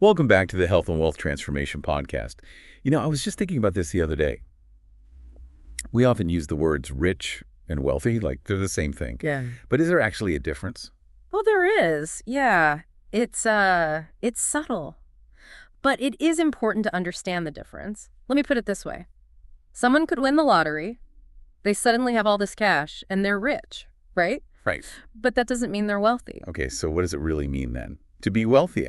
Welcome back to the Health and Wealth Transformation Podcast. I was just thinking about this the other day. We often use the words rich and wealthy, like they're the same thing. Yeah. But is there actually a difference? Oh, there is. Yeah. It's subtle. But it is important to understand the difference. Let me put it this way. Someone could win the lottery, they suddenly have all this cash, and they're rich, right? Right. But that doesn't mean they're wealthy. Okay, so what does it really mean then? To be wealthy,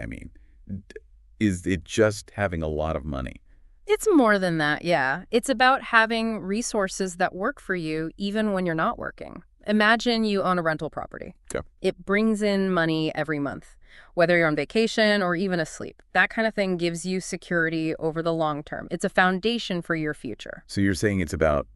is it just having a lot of money? It's more than that, yeah. It's about having resources that work for you even when you're not working. Imagine you own a rental property. Yeah. It brings in money every month, whether you're on vacation or even asleep. That kind of thing gives you security over the long term. It's a foundation for your future. So you're saying it's about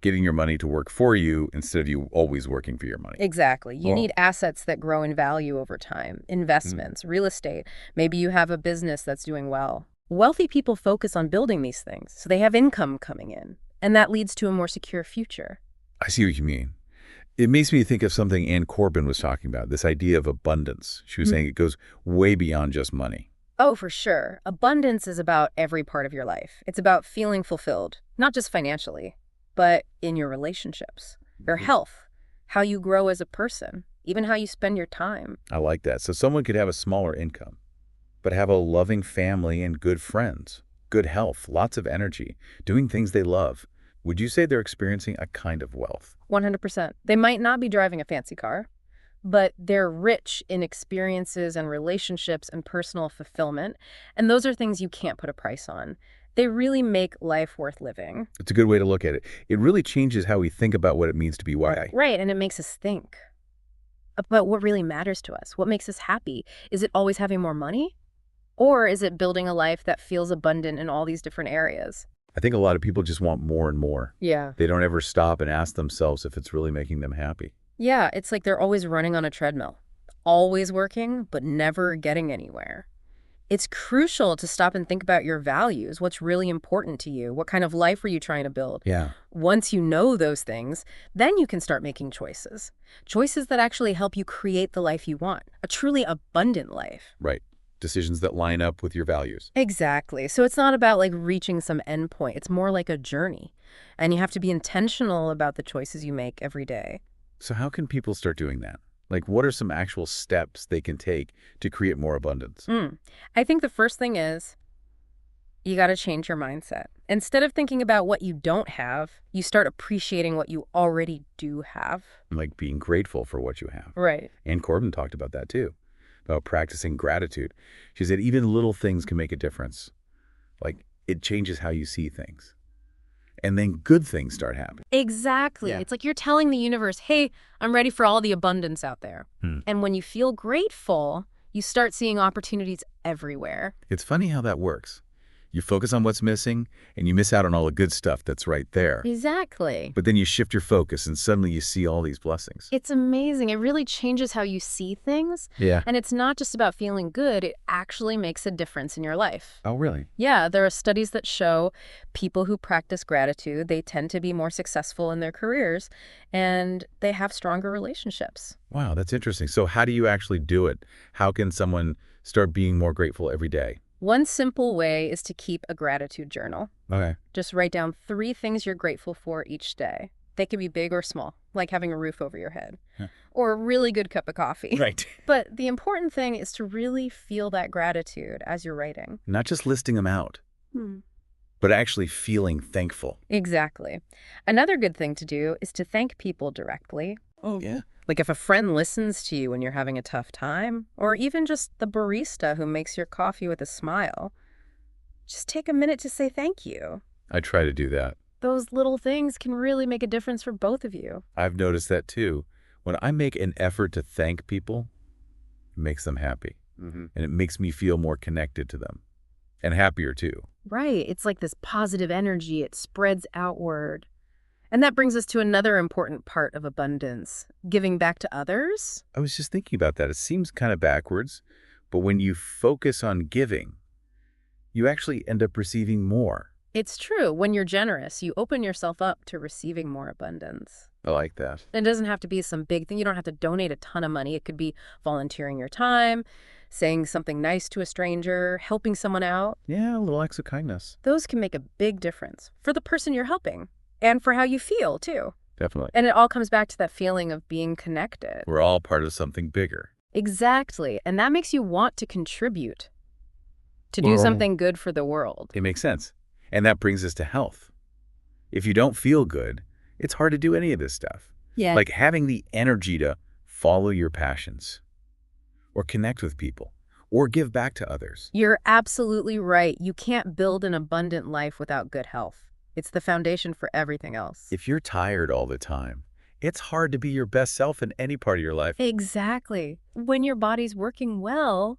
getting your money to work for you instead of you always working for your money. Exactly. You Oh. need assets that grow in value over time, investments, real estate. Maybe you have a business that's doing well. Wealthy people focus on building these things, so they have income coming in, and that leads to a more secure future. I see what you mean. It makes me think of something Ann Corbin was talking about, this idea of abundance. She was saying it goes way beyond just money. Oh, for sure. Abundance is about every part of your life. It's about feeling fulfilled, not just financially, but in your relationships, your health, how you grow as a person, even how you spend your time. I like that. So someone could have a smaller income, but have a loving family and good friends, good health, lots of energy, doing things they love. Would you say they're experiencing a kind of wealth? 100%. They might not be driving a fancy car, but they're rich in experiences and relationships and personal fulfillment. And those are things you can't put a price on. They really make life worth living. It's a good way to look at it. It really changes how we think about what it means to be wise. Right, and it makes us think about what really matters to us. What makes us happy? Is it always having more money? Or is it building a life that feels abundant in all these different areas? I think a lot of people just want more and more. Yeah. They don't ever stop and ask themselves if it's really making them happy. Yeah, it's like they're always running on a treadmill, always working, but never getting anywhere. It's crucial to stop and think about your values, what's really important to you, what kind of life are you trying to build. Yeah. Once you know those things, then you can start making choices. Choices that actually help you create the life you want, a truly abundant life. Right. Decisions that line up with your values. Exactly. So it's not about like reaching some end point. It's more like a journey. And you have to be intentional about the choices you make every day. So how can people start doing that? Like, what are some actual steps they can take to create more abundance? I think the first thing is you got to change your mindset. Instead of thinking about what you don't have, you start appreciating what you already do have. Like being grateful for what you have. Right. Ann Corbin talked about that too, about practicing gratitude. She said even little things can make a difference. Like, it changes how you see things. And then good things start happening. Exactly. Yeah. It's like you're telling the universe, hey, I'm ready for all the abundance out there. And when you feel grateful, you start seeing opportunities everywhere. It's funny how that works. You focus on what's missing, and you miss out on all the good stuff that's right there. Exactly. But then you shift your focus, and suddenly you see all these blessings. It's amazing. It really changes how you see things. Yeah. And it's not just about feeling good. It actually makes a difference in your life. Oh, really? Yeah, there are studies that show people who practice gratitude, they tend to be more successful in their careers, and they have stronger relationships. Wow, that's interesting. So how do you actually do it? How can someone start being more grateful every day? One simple way is to keep a gratitude journal. Okay. Just write down 3 things you're grateful for each day. They could be big or small, like having a roof over your head, or a really good cup of coffee. Right. But the important thing is to really feel that gratitude as you're writing. Not just listing them out, but actually feeling thankful. Exactly. Another good thing to do is to thank people directly. Oh, yeah. Like if a friend listens to you when you're having a tough time, or even just the barista who makes your coffee with a smile, just take a minute to say thank you. I try to do that. Those little things can really make a difference for both of you. I've noticed that too. When I make an effort to thank people, it makes them happy. And it makes me feel more connected to them. And happier too. Right. It's like this positive energy. It spreads outward. And that brings us to another important part of abundance, giving back to others. I was just thinking about that. It seems kind of backwards, but when you focus on giving, you actually end up receiving more. It's true. When you're generous, you open yourself up to receiving more abundance. I like that. It doesn't have to be some big thing. You don't have to donate a ton of money. It could be volunteering your time, saying something nice to a stranger, helping someone out. Yeah, a little acts of kindness. Those can make a big difference for the person you're helping and for how you feel, too. Definitely. And it all comes back to that feeling of being connected. We're all part of something bigger. Exactly. And that makes you want to contribute, to do Well, something good for the world. It makes sense. And that brings us to health. If you don't feel good, it's hard to do any of this stuff. Yeah. Like having the energy to follow your passions, or connect with people, or give back to others. You're absolutely right. You can't build an abundant life without good health. It's the foundation for everything else. If you're tired all the time, it's hard to be your best self in any part of your life. Exactly. When your body's working well,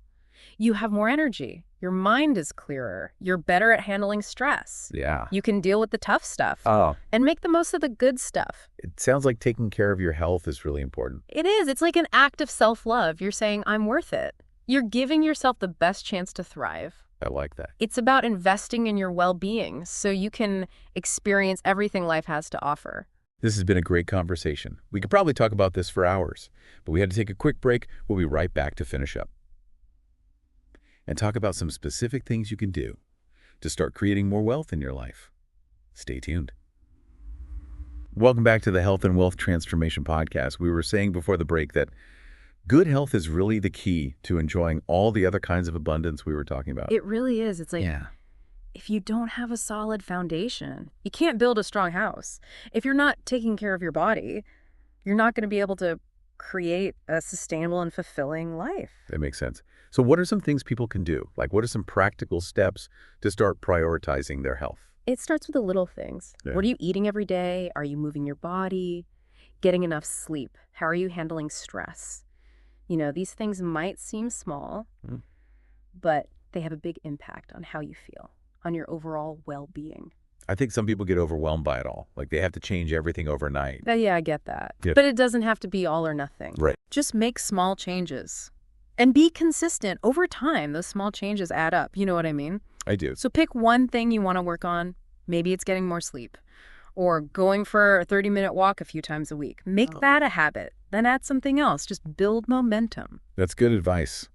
you have more energy. Your mind is clearer. You're better at handling stress. Yeah. You can deal with the tough stuff Oh, and make the most of the good stuff. it sounds like taking care of your health is really important. It is. It's like an act of self-love. You're saying, I'm worth it. You're giving yourself the best chance to thrive. I like that. It's about investing in your well-being so you can experience everything life has to offer. This has been a great conversation. We could probably talk about this for hours, but we had to take a quick break. We'll be right back to finish up and talk about some specific things you can do to start creating more wealth in your life. Stay tuned. Welcome back to the Health and Wealth Transformation Podcast. We were saying before the break that good health is really the key to enjoying all the other kinds of abundance we were talking about. It really is. It's like, Yeah. if you don't have a solid foundation, you can't build a strong house. If you're not taking care of your body, you're not going to be able to create a sustainable and fulfilling life. That makes sense. So what are some things people can do? Like, what are some practical steps to start prioritizing their health? It starts with the little things. Yeah. What are you eating every day? Are you moving your body? Getting enough sleep? How are you handling stress? You know, these things might seem small, Mm. but they have a big impact on how you feel, on your overall well-being. I think some people get overwhelmed by it all. Like they have to change everything overnight. Yeah, I get that. Yeah. But it doesn't have to be all or nothing. Right. Just make small changes and be consistent. Over time, those small changes add up. You know what I mean? I do. So pick one thing you want to work on. Maybe it's getting more sleep or going for a 30-minute walk a few times a week. Make that a habit. Then add something else. Just build momentum. That's good advice.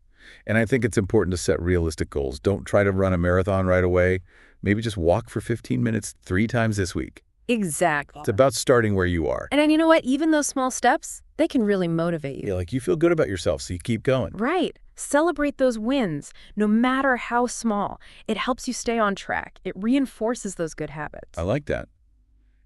And I think it's important to set realistic goals. Don't try to run a marathon right away. Maybe just walk for 15 minutes 3 times this week. Exactly. It's about starting where you are. And then you know what? Even those small steps, they can really motivate you. Yeah, like you feel good about yourself, so you keep going. Right. Celebrate those wins, no matter how small. It helps you stay on track. It reinforces those good habits. I like that.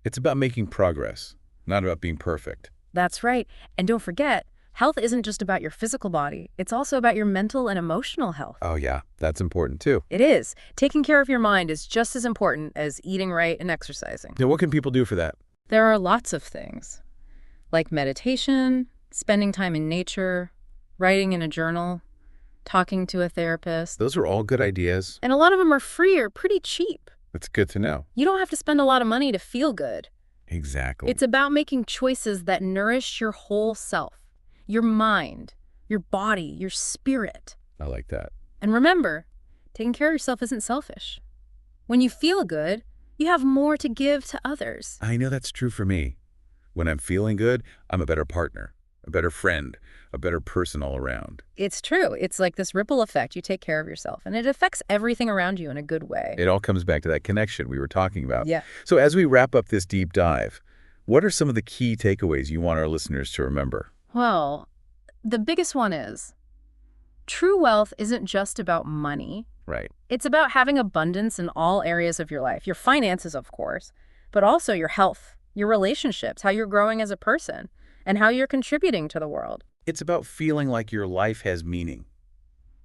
It's about making progress, not about being perfect. That's right. And don't forget, health isn't just about your physical body. It's also about your mental and emotional health. Oh yeah, that's important too. It is. Taking care of your mind is just as important as eating right and exercising. Now, what can people do for that? There are lots of things, like meditation, spending time in nature, writing in a journal, talking to a therapist. Those are all good ideas. And a lot of them are free or pretty cheap. That's good to know. You don't have to spend a lot of money to feel good. Exactly. It's about making choices that nourish your whole self, your mind, your body, your spirit. I like that. And remember, taking care of yourself isn't selfish. When you feel good, you have more to give to others. I know that's true for me. When I'm feeling good, I'm a better partner, a better friend, a better person all around. It's true. It's like this ripple effect. You take care of yourself, and it affects everything around you in a good way. It all comes back to that connection we were talking about. Yeah. So as we wrap up this deep dive, what are some of the key takeaways you want our listeners to remember? Well, the biggest one is true wealth isn't just about money. Right. It's about having abundance in all areas of your life. Your finances, of course, but also your health, your relationships, how you're growing as a person, and how you're contributing to the world. It's about feeling like your life has meaning,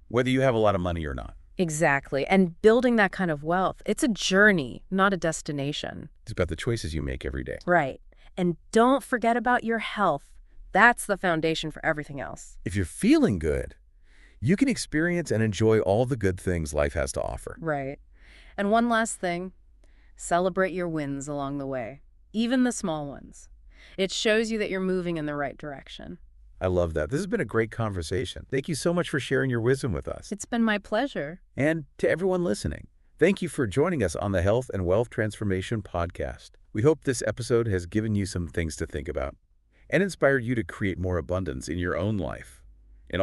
whether you have a lot of money or not. Exactly. And building that kind of wealth, it's a journey, not a destination. It's about the choices you make every day. Right. And don't forget about your health. That's the foundation for everything else. If you're feeling good, you can experience and enjoy all the good things life has to offer. Right. And one last thing, celebrate your wins along the way, even the small ones. It shows you that you're moving in the right direction. I love that. This has been a great conversation. Thank you so much for sharing your wisdom with us. It's been my pleasure. And to everyone listening, thank you for joining us on the Health and Wealth Transformation Podcast. We hope this episode has given you some things to think about and inspired you to create more abundance in your own life.